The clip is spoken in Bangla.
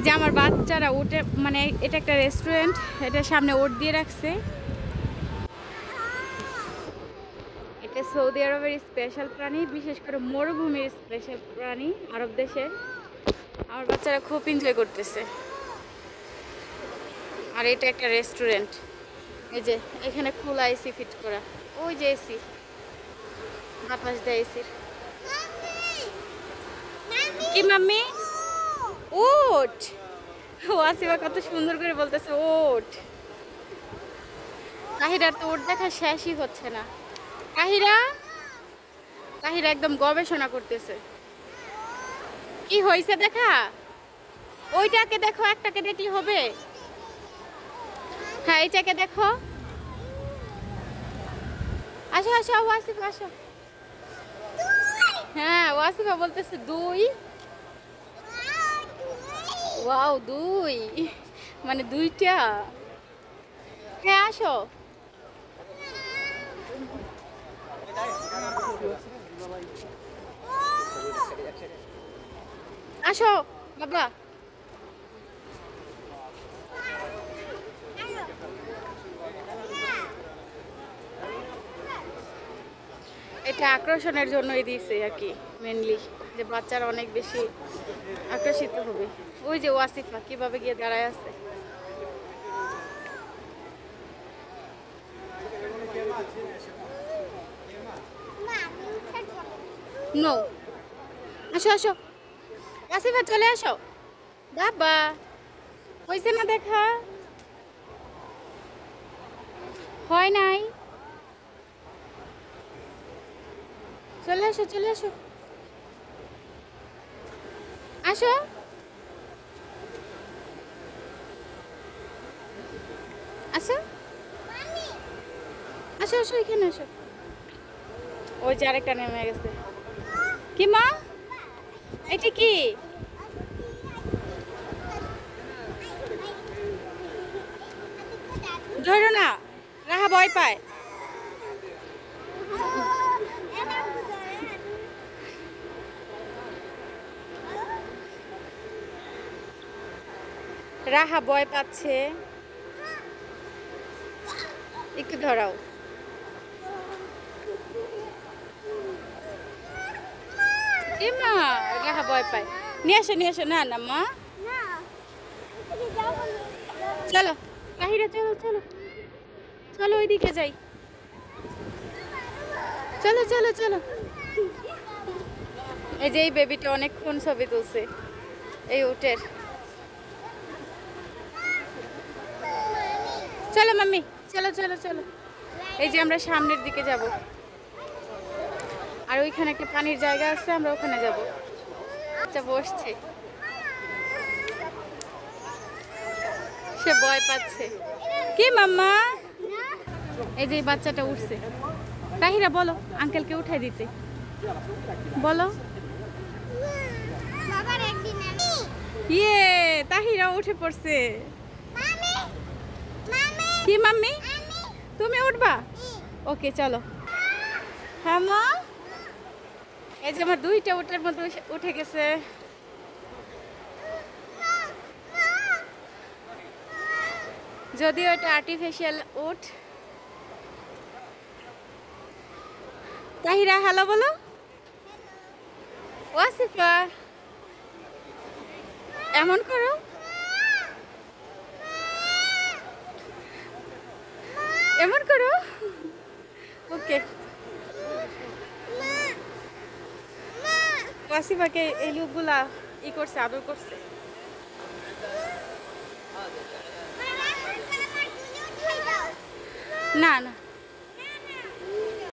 যে আমার বাচ্চারা উঠে মানে এটা একটা রেস্টুরেন্ট, এটা সামনে ওট দিয়ে রাখছে। এটা সৌদি আরবের স্পেশাল প্রাণী, বিশেষ করে মরুভূমির স্পেশাল প্রাণী আরব দেশের। আমার বাচ্চারা খুব এনজয় করতেছে। আর এটা একটা রেস্টুরেন্ট, এই যে এখানে খোলা এসি ফিট করা, ওই যে এসি বাতাস দেয় এসির। কি মাম্মি? ওট। ওয়াসিমা কত সুন্দর করে বলতেছে ওট। তাহিরার তো ওট দেখা শেষই হচ্ছে না। তাহিরা তাহিরা একদম গবেষণা করতেছে কি হয়েছে দেখা। ওইটাকে দেখো, একটাকে দেখলে হবে? হ্যাঁ এইটাকে দেখো। আসো আসো ওয়াসিফা আসো। হ্যাঁ ওয়াসিফা বলতেছে দুই। ওয়াও দুই, মানে দুইটা। হ্যাঁ আসো। আসো বাবা। এটা আকর্ষণের জন্যই দিয়েছে আর কি, মেনলি যে বাচ্চারা অনেক বেশি আকর্ষিত হবে। ওই যে ওয়াসিফা কিভাবে গিয়ে দাঁড়ায় আছে। নো, আসো আসো ওয়াসিফা চলে আসো। বাবা হয়েছে না দেখা? হয় নাই? চলে আসো চলে আসো। আসো আসো আসো আসো এখানে আসো। ওই যে আরেকটা নেমে গেছে। কি মা এটা কি? ধরো না, রাহা ভয় পায়। রাহা ভয় পাচ্ছে, একটু ধরাও। এ মা রাহা ভয় পায়। নিয়ে আসো নিয়ে আসো। না না মা, চলো তাহিরা চলো চলো চলো ওইদিকে যাই। চলো চলো চলো। এই যে এই বেবিটা অনেকক্ষণ ছবি তুলছে এই উটের। চলো মাম্মি চলো চলো চলো। এই যে আমরা সামনের দিকে যাব, আর ওইখানে একটা পানির জায়গা আছে, আমরা ওখানে যাব। আচ্ছা বসছে, সে ভয় পাচ্ছে। কি মাম্মা? এই যে বাচ্চাটা উঠছে। তাহিরা বলো আঙ্কেলকে উঠাই দিতে বলো। ইয়ে তাহিরা উঠে পড়ছে। কি মাম্মি তুমি উঠবা? ওকে চলো। হ্যাঁ মা, এই যে আমার দুইটা উটের মধ্যে উঠে গেছে। যদিও এটা আর্টিফিশিয়াল উট। তাহিরা হ্যালো বলো। ওয়াসিফা এমন করো। এমন করো। ওকে ওয়াসিফাকে এই লোকগুলা ই করছে, আদর করছে। না না